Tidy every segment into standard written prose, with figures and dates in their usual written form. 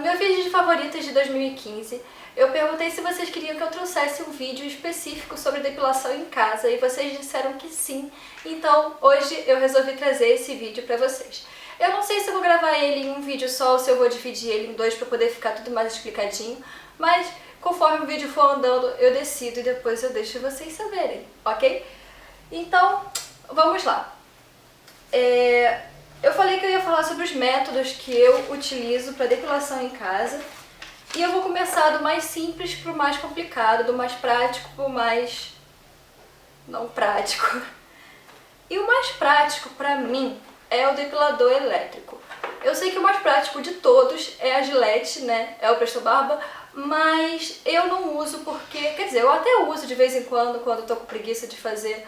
meu vídeo de favoritos de 2015, eu perguntei se vocês queriam que eu trouxesse um vídeo específico sobre depilação em casa e vocês disseram que sim, então hoje eu resolvi trazer esse vídeo pra vocês. Eu não sei se eu vou gravar ele em um vídeo só ou se eu vou dividir ele em dois pra poder ficar tudo mais explicadinho, mas conforme o vídeo for andando eu decido e depois eu deixo vocês saberem, ok? Então, vamos lá. Eu falei que eu ia falar sobre os métodos que eu utilizo para depilação em casa e eu vou começar do mais simples para o mais complicado, do mais prático para o mais não prático. E o mais prático para mim é o depilador elétrico. Eu sei que o mais prático de todos é a Gillette, né? É o Presto Barba, mas eu não uso porque, quer dizer, eu até uso de vez em quando eu tô com preguiça de fazer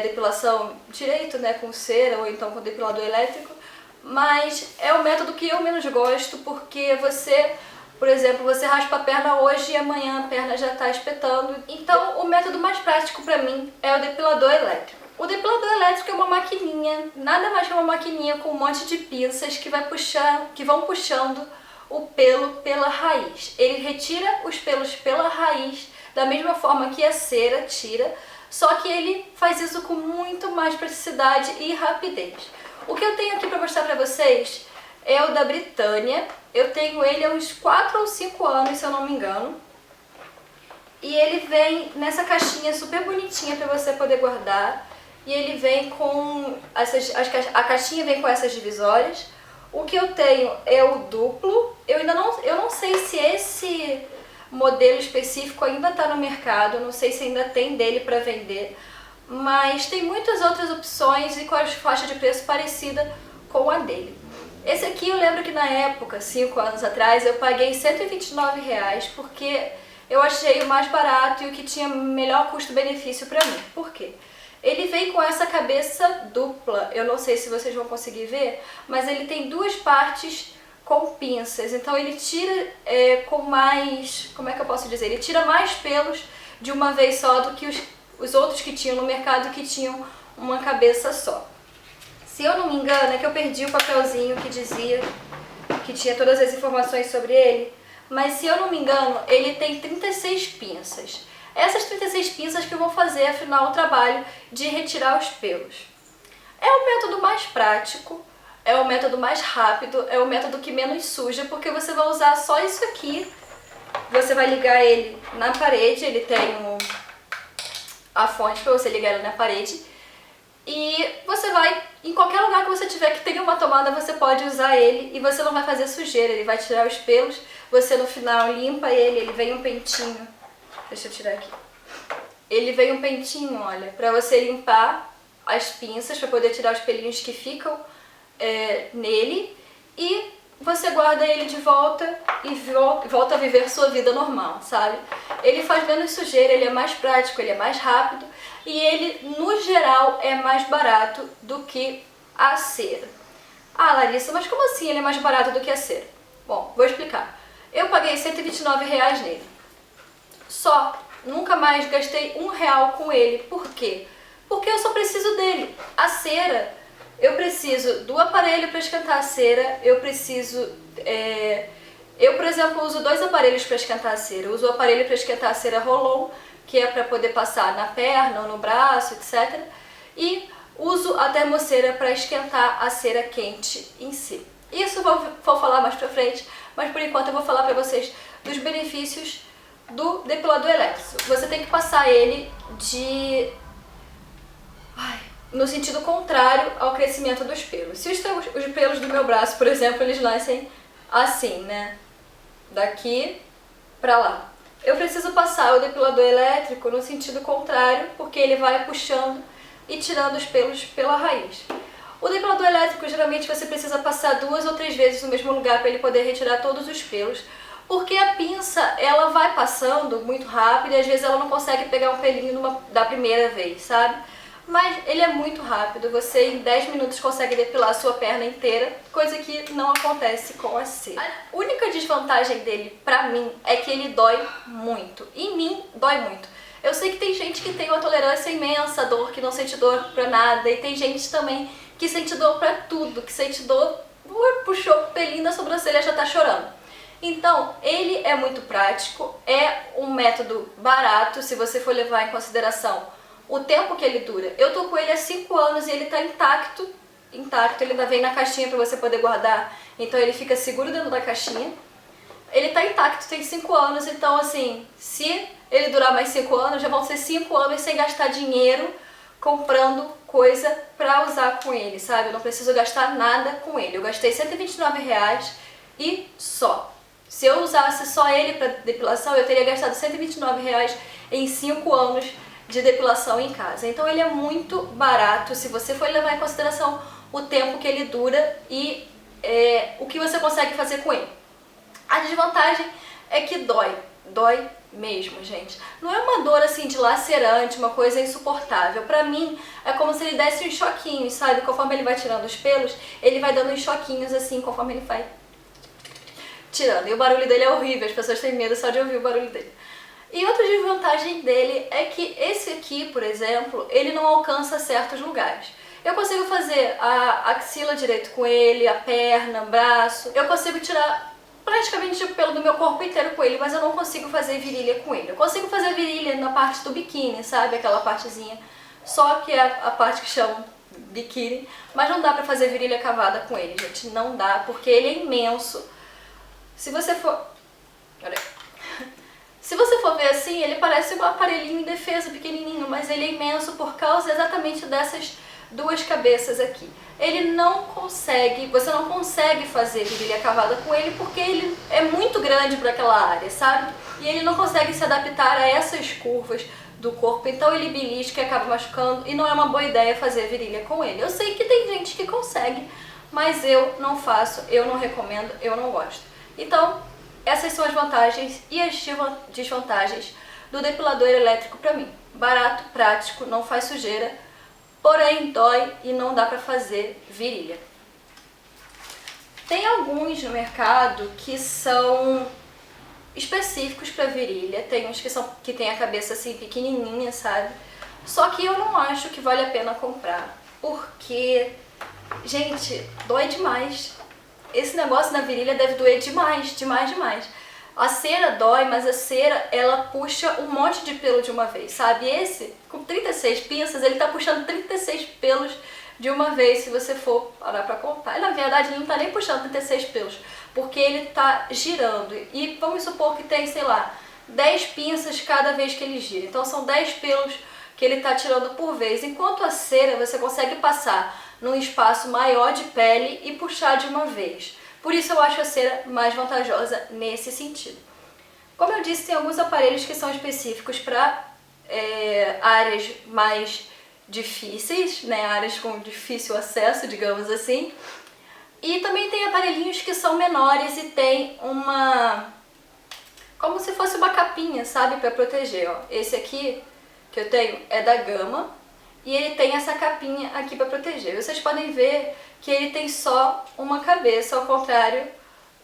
depilação direito, né, com cera ou então com depilador elétrico, mas é o método que eu menos gosto porque você, por exemplo, você raspa a perna hoje e amanhã a perna já está espetando. Então o método mais prático para mim é o depilador elétrico. O depilador elétrico é uma maquininha, nada mais que uma maquininha com um monte de pinças que vão puxando o pelo pela raiz. Ele retira os pelos pela raiz da mesma forma que a cera tira, só que ele faz isso com muito mais praticidade e rapidez. O que eu tenho aqui para mostrar para vocês é o da Britânia. Eu tenho ele há uns 4 ou 5 anos, se eu não me engano. E ele vem nessa caixinha super bonitinha para você poder guardar. E ele vem com a caixinha vem com essas divisórias. O que eu tenho é o duplo. Eu não sei se esse modelo específico ainda está no mercado, não sei se ainda tem dele para vender, mas tem muitas outras opções e com a faixa de preço parecida com a dele. Esse aqui eu lembro que na época, 5 anos atrás, eu paguei R$129 porque eu achei o mais barato e o que tinha melhor custo-benefício para mim. Por quê? Ele vem com essa cabeça dupla, eu não sei se vocês vão conseguir ver, mas ele tem duas partes com pinças, então ele tira com mais, como é que eu posso dizer, ele tira mais pelos de uma vez só do que os outros que tinham no mercado que tinham uma cabeça só. Se eu não me engano, é que eu perdi o papelzinho que dizia que tinha todas as informações sobre ele, mas se eu não me engano, ele tem 36 pinças. Essas 36 pinças que vão fazer, afinal, o trabalho de retirar os pelos. É o método mais prático, é o método mais rápido, é o método que menos suja, porque você vai usar só isso aqui. Você vai ligar ele na parede, ele tem a fonte para você ligar ele na parede. E você vai, em qualquer lugar que você tiver que tenha uma tomada, você pode usar ele e você não vai fazer sujeira, ele vai tirar os pelos. Você no final limpa ele vem um pentinho. Deixa eu tirar aqui. Ele vem um pentinho, olha, para você limpar as pinças, para poder tirar os pelinhos que ficam nele, e você guarda ele de volta e volta a viver sua vida normal, sabe? Ele faz menos sujeira, ele é mais prático, ele é mais rápido e ele, no geral, é mais barato do que a cera. Ah, Larissa, mas como assim ele é mais barato do que a cera? Bom, vou explicar. Eu paguei R$129 nele. Só, nunca mais gastei R$1 com ele. Por quê? Porque eu só preciso dele. A cera, eu preciso do aparelho para esquentar a cera, eu preciso... eu, por exemplo, uso 2 aparelhos para esquentar a cera. Eu uso o aparelho para esquentar a cera Roll-On, que é para poder passar na perna ou no braço, etc. E uso a termocera para esquentar a cera quente em si. Isso vou falar mais pra frente, mas por enquanto eu vou falar para vocês dos benefícios do depilador elétrico. Você tem que passar ele no sentido contrário ao crescimento dos pelos. Se os pelos do meu braço, por exemplo, eles nascem assim, né? Daqui pra lá. Eu preciso passar o depilador elétrico no sentido contrário, porque ele vai puxando e tirando os pelos pela raiz. O depilador elétrico, geralmente você precisa passar 2 ou 3 vezes no mesmo lugar para ele poder retirar todos os pelos, porque a pinça, ela vai passando muito rápido e às vezes ela não consegue pegar um pelinho da primeira vez, sabe? Mas ele é muito rápido, você em 10 minutos consegue depilar a sua perna inteira, coisa que não acontece com a cera. A única desvantagem dele, pra mim, é que ele dói muito. Em mim, dói muito. Eu sei que tem gente que tem uma tolerância imensa à dor, que não sente dor pra nada, e tem gente também que sente dor pra tudo, que sente dor, puxou o pelinho da sobrancelha já tá chorando. Então, ele é muito prático, é um método barato, se você for levar em consideração o tempo que ele dura. Eu tô com ele há 5 anos e ele tá intacto, ele ainda vem na caixinha para você poder guardar, então ele fica seguro dentro da caixinha. Ele tá intacto, tem 5 anos, então assim, se ele durar mais 5 anos, já vão ser 5 anos sem gastar dinheiro comprando coisa pra usar com ele, sabe? Eu não preciso gastar nada com ele. Eu gastei R$129 e só. Se eu usasse só ele pra depilação, eu teria gastado R$129 em 5 anos de depilação em casa. Então ele é muito barato, se você for levar em consideração o tempo que ele dura e o que você consegue fazer com ele. A desvantagem é que dói mesmo, gente. Não é uma dor assim de lacerante, uma coisa insuportável. Pra mim, é como se ele desse uns choquinhos, sabe? Conforme ele vai tirando os pelos, ele vai dando uns choquinhos assim, conforme ele vai tirando. E o barulho dele é horrível, as pessoas têm medo só de ouvir o barulho dele. E outra desvantagem dele é que esse aqui, por exemplo, ele não alcança certos lugares. Eu consigo fazer a axila direito com ele, a perna, o braço. Eu consigo tirar praticamente o pelo do meu corpo inteiro com ele, mas eu não consigo fazer virilha com ele. Eu consigo fazer virilha na parte do biquíni, sabe? Aquela partezinha, só que é a parte que chamam biquíni, mas não dá pra fazer virilha cavada com ele, gente. Não dá, porque ele é imenso. Se você for... Se você for ver assim, ele parece um aparelhinho indefeso, pequenininho, mas ele é imenso por causa exatamente dessas duas cabeças aqui. Ele não consegue, você não consegue fazer virilha cavada com ele porque ele é muito grande para aquela área, sabe? E ele não consegue se adaptar a essas curvas do corpo, então ele belisca e acaba machucando e não é uma boa ideia fazer virilha com ele. Eu sei que tem gente que consegue, mas eu não faço, eu não recomendo, eu não gosto. Então, essas são as vantagens e as desvantagens do depilador elétrico para mim. Barato, prático, não faz sujeira, porém dói e não dá pra fazer virilha. Tem alguns no mercado que são específicos pra virilha, tem uns que tem a cabeça assim pequenininha, sabe? Só que eu não acho que vale a pena comprar, porque, gente, dói demais. Esse negócio na virilha deve doer demais, demais. A cera dói, mas a cera, ela puxa um monte de pelo de uma vez, sabe? Esse, com 36 pinças, ele tá puxando 36 pelos de uma vez, se você for parar pra contar. E, na verdade, ele não tá nem puxando 36 pelos, porque ele tá girando. E vamos supor que tem, sei lá, 10 pinças cada vez que ele gira. Então, são 10 pelos que ele tá tirando por vez. Enquanto a cera, você consegue passar num espaço maior de pele e puxar de uma vez. Por isso eu acho a cera mais vantajosa nesse sentido. Como eu disse, tem alguns aparelhos que são específicos para áreas mais difíceis, né, áreas com difícil acesso, digamos assim. E também tem aparelhinhos que são menores e tem uma... como se fosse uma capinha, sabe, para proteger. Ó. Esse aqui que eu tenho é da Gama e ele tem essa capinha aqui para proteger. Vocês podem ver que ele tem só uma cabeça, ao contrário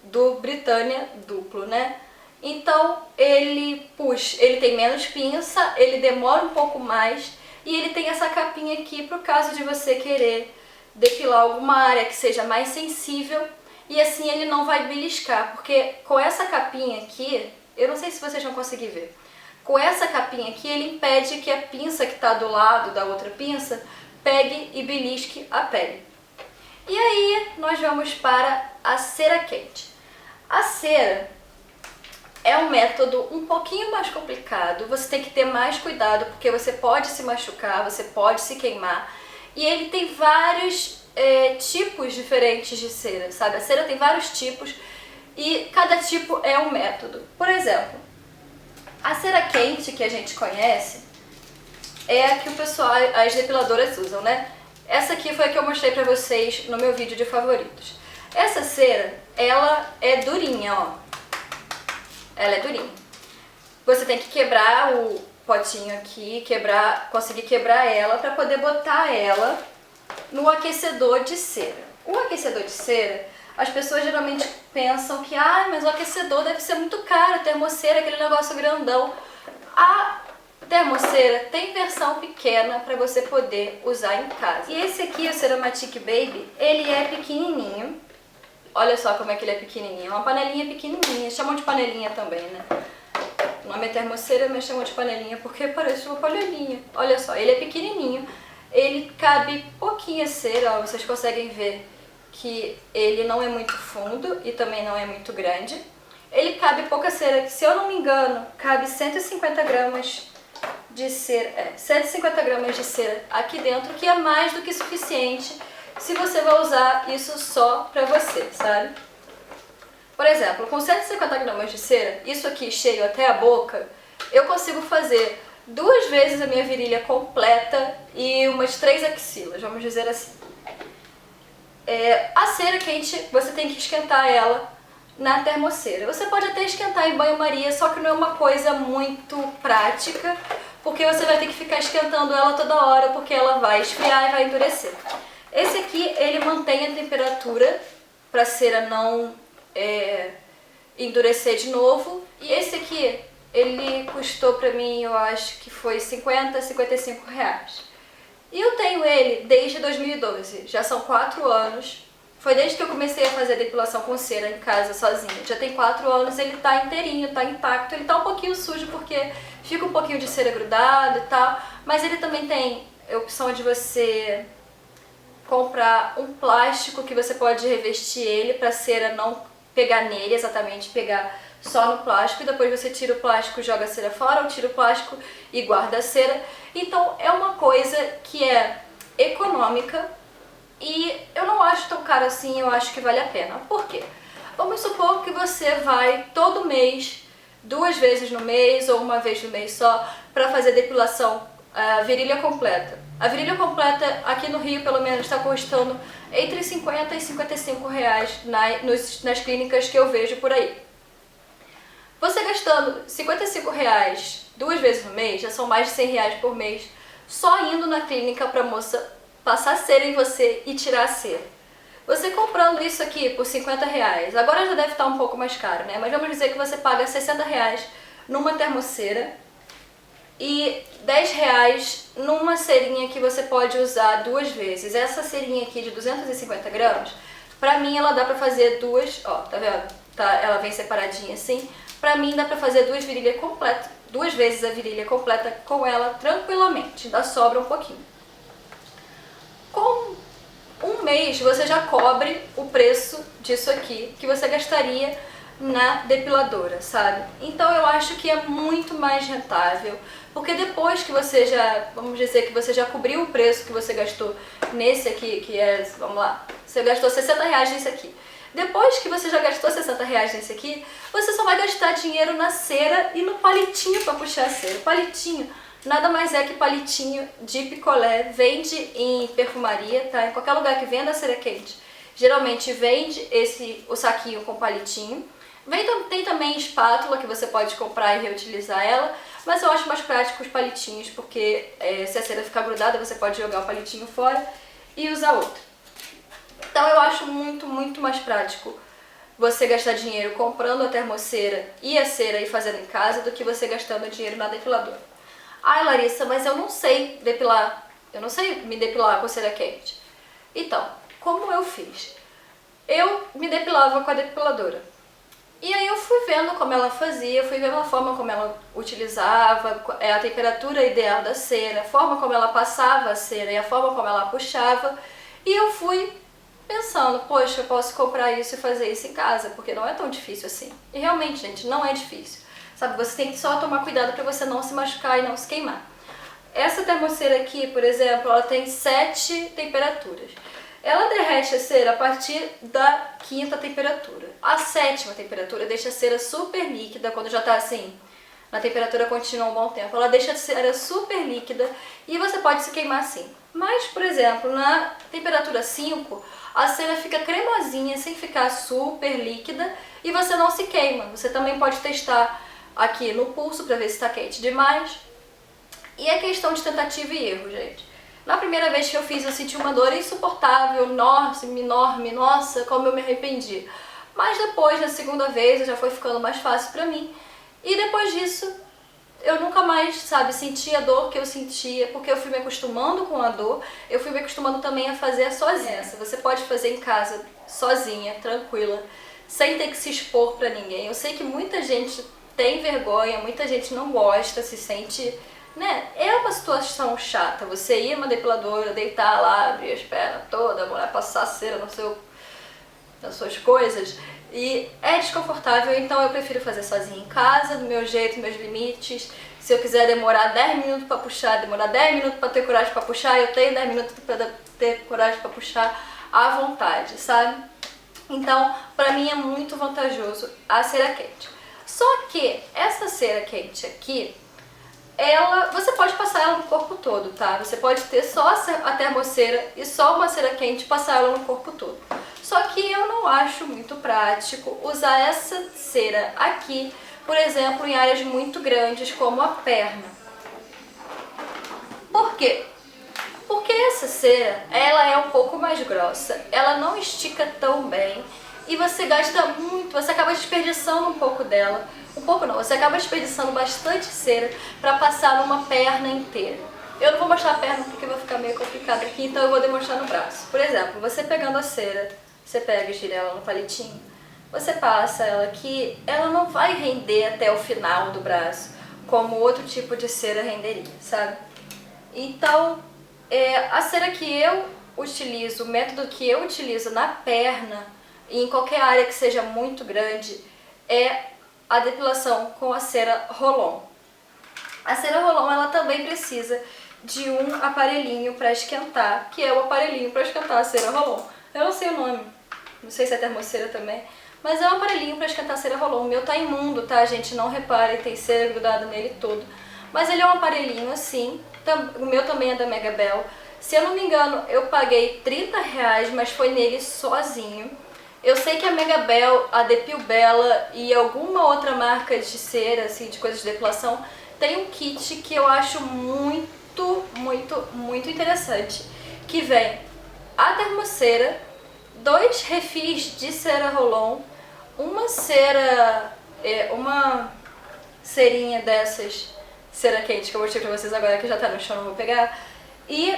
do Britânia duplo, né? Então ele puxa, ele tem menos pinça, ele demora um pouco mais e ele tem essa capinha aqui para o caso de você querer depilar alguma área que seja mais sensível e assim ele não vai beliscar, porque com essa capinha aqui, eu não sei se vocês vão conseguir ver, com essa capinha aqui ele impede que a pinça que está do lado da outra pinça pegue e belisque a pele. E aí nós vamos para a cera quente. A cera é um método um pouquinho mais complicado, você tem que ter mais cuidado porque você pode se machucar, você pode se queimar. E ele tem vários tipos diferentes de cera, sabe? A cera tem vários tipos e cada tipo é um método. Por exemplo, a cera quente que a gente conhece é a que o pessoal, as depiladoras usam, né? Essa aqui foi a que eu mostrei pra vocês no meu vídeo de favoritos. Essa cera, ela é durinha, ó. Ela é durinha. Você tem que quebrar o potinho aqui, conseguir quebrar ela pra poder botar ela no aquecedor de cera. O aquecedor de cera, as pessoas geralmente pensam que, mas o aquecedor deve ser muito caro, termocera, aquele negócio grandão. A termoceira tem versão pequena para você poder usar em casa. E esse aqui, o Ceramatic Baby, ele é pequenininho olha só como é que ele é pequenininho. É uma panelinha pequenininha, chamam de panelinha também, né? O nome é termoceira, mas chamam de panelinha porque parece uma panelinha. Olha só, ele é pequenininho, ele cabe pouquinha cera, ó, vocês conseguem ver que ele não é muito fundo e também não é muito grande. Ele cabe pouca cera, que se eu não me engano, cabe 150 gramas de cera, 150 gramas de cera aqui dentro, que é mais do que suficiente se você vai usar isso só pra você, sabe? Por exemplo, com 150 gramas de cera, isso aqui cheio até a boca, eu consigo fazer 2 vezes a minha virilha completa e umas 3 axilas, vamos dizer assim. A cera quente, você tem que esquentar ela na termoceira. Você pode até esquentar em banho-maria, só que não é uma coisa muito prática, porque você vai ter que ficar esquentando ela toda hora, porque ela vai esfriar e vai endurecer. Esse aqui, ele mantém a temperatura para a cera não endurecer de novo. E esse aqui, ele custou pra mim, eu acho que foi 50, 55 reais. E eu tenho ele desde 2012, já são 4 anos. Foi desde que eu comecei a fazer depilação com cera em casa sozinha. Já tem 4 anos, ele tá inteirinho, tá intacto. Ele tá um pouquinho sujo porque fica um pouquinho de cera grudado e tal. Mas ele também tem a opção de você comprar um plástico que você pode revestir ele pra cera não pegar nele, exatamente, pegar só no plástico, e depois você tira o plástico, joga a cera fora, ou tira o plástico e guarda a cera. Então é uma coisa que é econômica e eu não acho tão caro assim, eu acho que vale a pena. Por quê? Vamos supor que você vai todo mês, 2 vezes no mês ou uma vez no mês só, para fazer depilação virilha completa. A virilha completa aqui no Rio, pelo menos, está custando entre 50 e 55 reais nas clínicas que eu vejo por aí. Você gastando 55 reais 2 vezes no mês, já são mais de 100 reais por mês, só indo na clínica para a moça passar cera em você e tirar a cera. Você comprando isso aqui por 50 reais, agora já deve estar um pouco mais caro, né? Mas vamos dizer que você paga 60 reais numa termoceira e 10 reais numa cerinha que você pode usar 2 vezes. Essa cerinha aqui de 250 gramas, pra mim ela dá pra fazer 2, ó, tá vendo? Tá, ela vem separadinha assim. Pra mim dá pra fazer 2 virilhas completas, 2 vezes a virilha completa com ela tranquilamente, ainda sobra um pouquinho. Com um mês você já cobre o preço disso aqui que você gastaria na depiladora, sabe? Então eu acho que é muito mais rentável, porque depois que você já, vamos dizer que você já cobriu o preço que você gastou nesse aqui, que é, vamos lá, você gastou 60 reais nesse aqui. Depois que você já gastou 60 reais nesse aqui, você só vai gastar dinheiro na cera e no palitinho para puxar a cera. O palitinho nada mais é que palitinho de picolé, vende em perfumaria, tá? Em qualquer lugar que venda cera quente, geralmente vende o saquinho com palitinho. Tem também espátula que você pode comprar e reutilizar ela, mas eu acho mais prático os palitinhos, porque se a cera ficar grudada, você pode jogar o palitinho fora e usar outro. Então eu acho muito, muito mais prático você gastar dinheiro comprando a termoceira e a cera e fazendo em casa do que você gastando dinheiro na depiladora. Ai, Larissa, mas eu não sei depilar, eu não sei me depilar com cera quente. Então, como eu fiz? Eu me depilava com a depiladora. E aí eu fui vendo como ela fazia, fui vendo a forma como ela utilizava, a temperatura ideal da cera, a forma como ela passava a cera e a forma como ela puxava. E eu fui pensando, poxa, eu posso comprar isso e fazer isso em casa, porque não é tão difícil assim. E realmente, gente, não é difícil. Sabe, você tem que só tomar cuidado para você não se machucar e não se queimar. Essa termoceira aqui, por exemplo, ela tem 7 temperaturas. Ela derrete a cera a partir da 5ª temperatura. A 7ª temperatura deixa a cera super líquida, quando já está assim, na temperatura contínua um bom tempo. Ela deixa a cera super líquida e você pode se queimar assim. Mas, por exemplo, na temperatura 5, a cera fica cremosinha, sem ficar super líquida, e você não se queima. Você também pode testar aqui no pulso para ver se está quente demais. E é questão de tentativa e erro, gente. Na primeira vez que eu fiz, eu senti uma dor insuportável, enorme, nossa, como eu me arrependi. Mas depois, na segunda vez, já foi ficando mais fácil pra mim. E depois disso, eu nunca mais, sabe, senti a dor que eu sentia, porque eu fui me acostumando com a dor, eu fui me acostumando também a fazer sozinha. Você pode fazer em casa, sozinha, tranquila, sem ter que se expor pra ninguém. Eu sei que muita gente tem vergonha, muita gente não gosta, se sente, né? É uma situação chata, você ir numa depiladora, deitar lá, abrir as pernas todas, a mulher passar cera nas suas coisas, e é desconfortável, então eu prefiro fazer sozinha em casa, do meu jeito, meus limites. Se eu quiser demorar 10 minutos pra puxar, demorar 10 minutos pra ter coragem pra puxar, eu tenho 10 minutos pra ter coragem pra puxar à vontade, sabe? Então, pra mim é muito vantajoso a cera quente. Só que essa cera quente aqui, você pode passar ela no corpo todo, tá? Você pode ter só a termocera e só uma cera quente e passar ela no corpo todo. Só que eu não acho muito prático usar essa cera aqui, por exemplo, em áreas muito grandes como a perna. Por quê? Porque essa cera, ela é um pouco mais grossa, ela não estica tão bem e você gasta muito, você acaba desperdiçando um pouco dela. Um pouco não, você acaba desperdiçando bastante cera para passar numa perna inteira. Eu não vou mostrar a perna porque vai ficar meio complicado aqui, então eu vou demonstrar no braço. Por exemplo, você pegando a cera, você pega e gira ela no palitinho, você passa ela aqui, ela não vai render até o final do braço, como outro tipo de cera renderia, sabe? Então, a cera que eu utilizo, o método que eu utilizo na perna, e em qualquer área que seja muito grande, é a depilação com a cera Rolon. A cera Rolon, ela também precisa de um aparelhinho para esquentar, que é o aparelhinho para esquentar a cera Rolon. Eu não sei o nome, não sei se é termocera também, mas é um aparelhinho para esquentar a cera Rolon. O meu tá imundo, tá, gente? Não reparem, tem cera grudada nele todo. Mas ele é um aparelhinho assim, o meu também é da Megabel. Se eu não me engano, eu paguei R$30, mas foi nele sozinho. Eu sei que a Megabel, a Depil Bella e alguma outra marca de cera, assim, de coisas de depilação, tem um kit que eu acho muito, muito, muito interessante. Que vem a termocera, 2 refis de cera Rolon, uma cerinha dessas, cera quente, que eu mostrei pra vocês agora, que já tá no chão, não vou pegar, e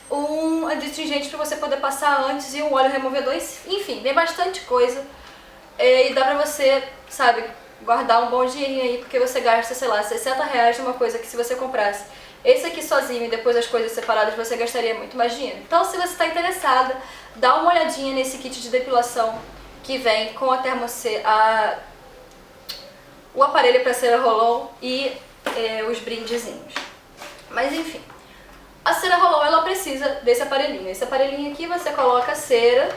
um detergente para você poder passar antes e um óleo removedor, enfim, vem bastante coisa e dá pra você, sabe, guardar um bom dinheirinho aí, porque você gasta, sei lá, R$60 numa coisa que se você comprasse esse aqui sozinho e depois as coisas separadas você gastaria muito mais dinheiro. Então, se você está interessada, dá uma olhadinha nesse kit de depilação que vem com a termocera, o aparelho para cera Rolon e os brindezinhos. Mas enfim, a cera Rolon, ela precisa desse aparelhinho. Esse aparelhinho aqui você coloca a cera,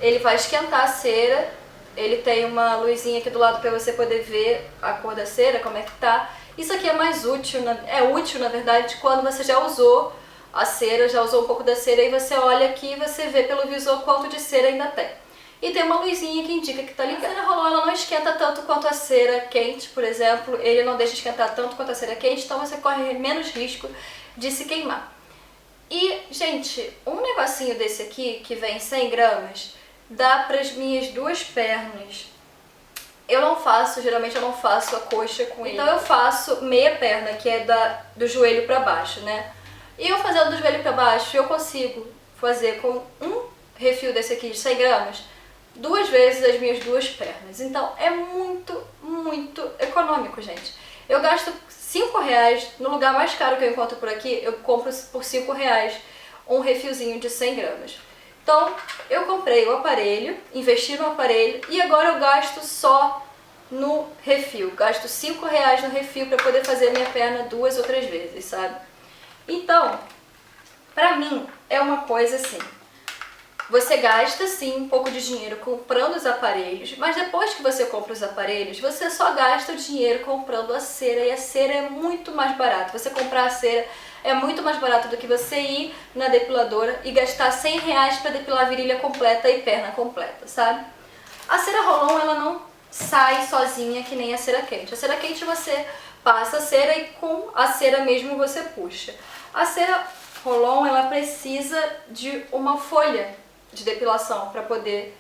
ele vai esquentar a cera, ele tem uma luzinha aqui do lado para você poder ver a cor da cera, como é que tá. Isso aqui é mais útil, é útil na verdade quando você já usou a cera, já usou um pouco da cera e você olha aqui e você vê pelo visor quanto de cera ainda tem. E tem uma luzinha que indica que tá ligada. A cera Rolon, ela não esquenta tanto quanto a cera quente, por exemplo, ele não deixa esquentar tanto quanto a cera quente, então você corre menos risco de se queimar. E, gente, um negocinho desse aqui, que vem 100 gramas, dá para as minhas 2 pernas. Eu não faço, geralmente eu não faço a coxa com ele. Então eu faço meia perna, que é do joelho para baixo, né? E eu fazendo do joelho para baixo, eu consigo fazer com um refil desse aqui de 100 gramas, 2 vezes as minhas 2 pernas. Então é muito, muito econômico, gente. Eu gasto R$5, no lugar mais caro que eu encontro por aqui, eu compro por R$5 um refilzinho de 100 gramas. Então, eu comprei o aparelho, investi no aparelho e agora eu gasto só no refil. Gasto R$5 no refil para poder fazer a minha perna 2 ou 3 vezes, sabe? Então, pra mim, é uma coisa assim. Você gasta sim um pouco de dinheiro comprando os aparelhos, mas depois que você compra os aparelhos, você só gasta o dinheiro comprando a cera, e a cera é muito mais barata. Você comprar a cera é muito mais barato do que você ir na depiladora e gastar R$100 para depilar a virilha completa e perna completa, sabe? A cera Rolon, ela não sai sozinha que nem a cera quente. A cera quente você passa a cera e com a cera mesmo você puxa. A cera Rolon, ela precisa de uma folha de depilação para poder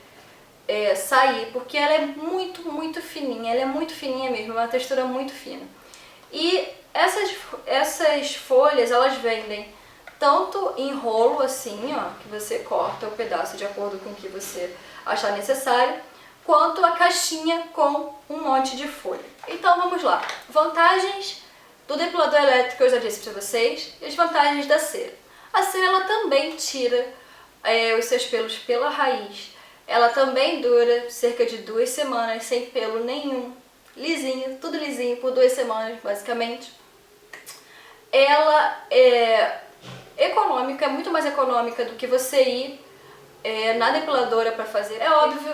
sair, porque ela é muito, muito fininha, ela é muito fininha mesmo, é uma textura muito fina. E essas folhas, elas vendem tanto em rolo assim, ó, que você corta o pedaço de acordo com o que você achar necessário, quanto a caixinha com um monte de folha. Então vamos lá. Vantagens do depilador elétrico, eu já disse para vocês, e as vantagens da cera. A cera, ela também tira os seus pelos pela raiz. Ela também dura cerca de 2 semanas sem pelo nenhum. Lisinho, tudo lisinho por 2 semanas, basicamente. Ela é econômica, é muito mais econômica do que você ir na depiladora para fazer. É óbvio,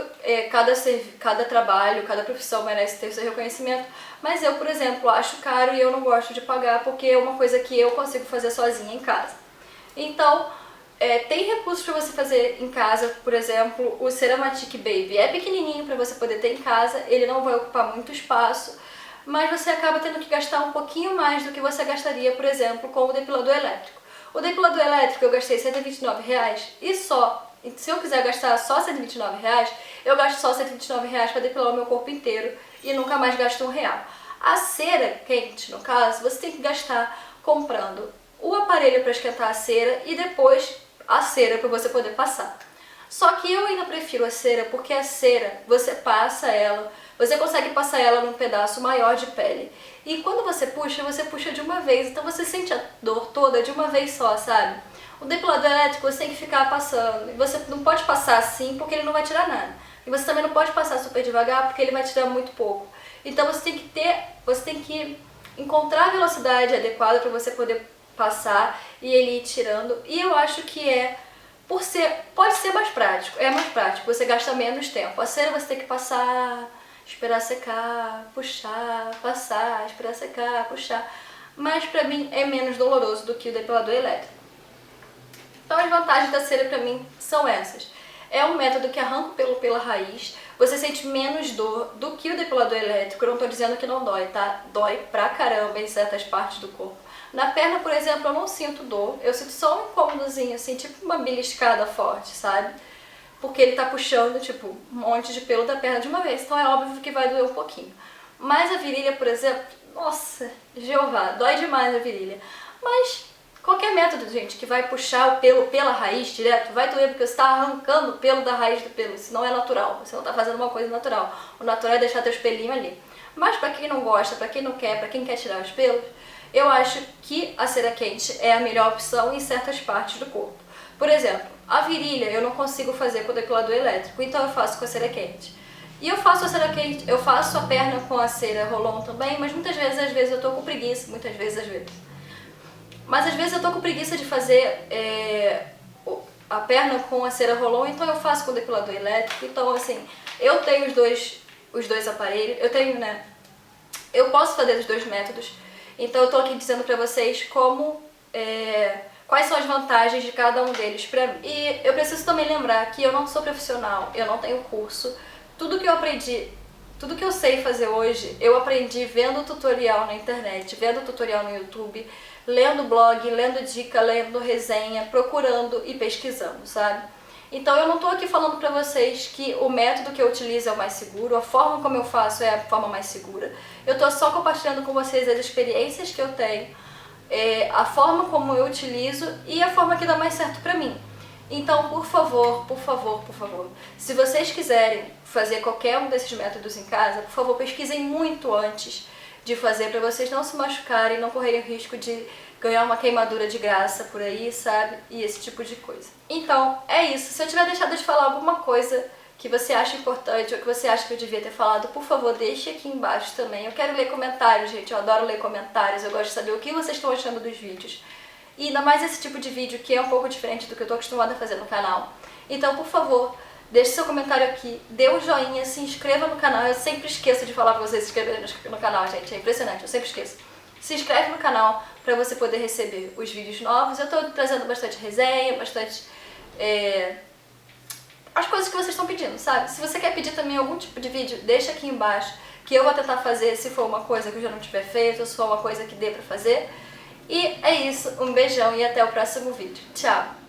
cada trabalho, cada profissão merece ter seu reconhecimento, mas eu, por exemplo, acho caro e eu não gosto de pagar porque é uma coisa que eu consigo fazer sozinha em casa. Então, tem recursos para você fazer em casa, por exemplo, o Ceramatic Baby. É pequenininho para você poder ter em casa, ele não vai ocupar muito espaço, mas você acaba tendo que gastar um pouquinho mais do que você gastaria, por exemplo, com o depilador elétrico. O depilador elétrico eu gastei R$ 129 e só. Se eu quiser gastar só R$ 129, eu gasto só R$ 129 para depilar o meu corpo inteiro e nunca mais gasto R$1. A cera quente, no caso, você tem que gastar comprando o aparelho para esquentar a cera e depois a cera para você poder passar. Só que eu ainda prefiro a cera porque a cera, você passa ela, você consegue passar ela num pedaço maior de pele. E quando você puxa de uma vez, então você sente a dor toda de uma vez só, sabe? O depilador elétrico você tem que ficar passando, e você não pode passar assim porque ele não vai tirar nada. E você também não pode passar super devagar porque ele vai tirar muito pouco. Então você tem que encontrar a velocidade adequada para você poder passar e ele ir tirando. E eu acho que pode ser mais prático, é mais prático, você gasta menos tempo. A cera você tem que passar, esperar secar, puxar, passar, esperar secar, puxar. Mas pra mim é menos doloroso do que o depilador elétrico. Então as vantagens da cera pra mim são essas. É um método que arranca o pelo pela raiz, você sente menos dor do que o depilador elétrico. Eu não tô dizendo que não dói, tá? Dói pra caramba em certas partes do corpo. Na perna, por exemplo, eu não sinto dor, eu sinto só um incômodozinho, assim, tipo uma beliscada forte, sabe? Porque ele tá puxando, tipo, um monte de pelo da perna de uma vez, então é óbvio que vai doer um pouquinho. Mas a virilha, por exemplo, nossa, Jeová, dói demais a virilha. Mas qualquer método, gente, que vai puxar o pelo pela raiz direto, vai doer porque você está arrancando o pelo da raiz do pelo, isso não é natural, você não está fazendo uma coisa natural. O natural é deixar teus pelinhos ali. Mas pra quem não gosta, pra quem não quer, pra quem quer tirar os pelos, eu acho que a cera quente é a melhor opção em certas partes do corpo. Por exemplo, a virilha eu não consigo fazer com o depilador elétrico, então eu faço com a cera quente. E eu faço a cera quente, eu faço a perna com a cera roll-on também, mas muitas vezes, às vezes eu tô com preguiça, Mas às vezes eu tô com preguiça de fazer a perna com a cera roll-on, então eu faço com o depilador elétrico. Então assim, eu tenho os dois aparelhos, eu posso fazer os dois métodos. Então eu tô aqui dizendo pra vocês quais são as vantagens de cada um deles pra mim. E eu preciso também lembrar que eu não sou profissional, eu não tenho curso. Tudo que eu aprendi, tudo que eu sei fazer hoje, eu aprendi vendo tutorial na internet, vendo tutorial no YouTube, lendo blog, lendo dica, lendo resenha, procurando e pesquisando, sabe? Então eu não tô aqui falando pra vocês que o método que eu utilizo é o mais seguro, a forma como eu faço é a forma mais segura. Eu tô só compartilhando com vocês as experiências que eu tenho, a forma como eu utilizo e a forma que dá mais certo pra mim. Então, por favor, se vocês quiserem fazer qualquer um desses métodos em casa, por favor, pesquisem muito antes de fazer, pra vocês não se machucarem, não correrem o risco de ganhar uma queimadura de graça por aí, sabe? E esse tipo de coisa. Então, é isso. Se eu tiver deixado de falar alguma coisa que você acha importante ou que você acha que eu devia ter falado, por favor, deixe aqui embaixo também. Eu quero ler comentários, gente. Eu adoro ler comentários. Eu gosto de saber o que vocês estão achando dos vídeos. E ainda mais esse tipo de vídeo que é um pouco diferente do que eu tô acostumada a fazer no canal. Então, por favor, deixe seu comentário aqui, dê um joinha, se inscreva no canal. Eu sempre esqueço de falar pra vocês se inscreverem no canal, gente. É impressionante, eu sempre esqueço. Se inscreve no canal pra você poder receber os vídeos novos. Eu tô trazendo bastante resenha, bastante as coisas que vocês estão pedindo, sabe? Se você quer pedir também algum tipo de vídeo, deixa aqui embaixo, que eu vou tentar fazer se for uma coisa que eu já não tiver feito, ou se for uma coisa que dê pra fazer. E é isso, um beijão e até o próximo vídeo. Tchau!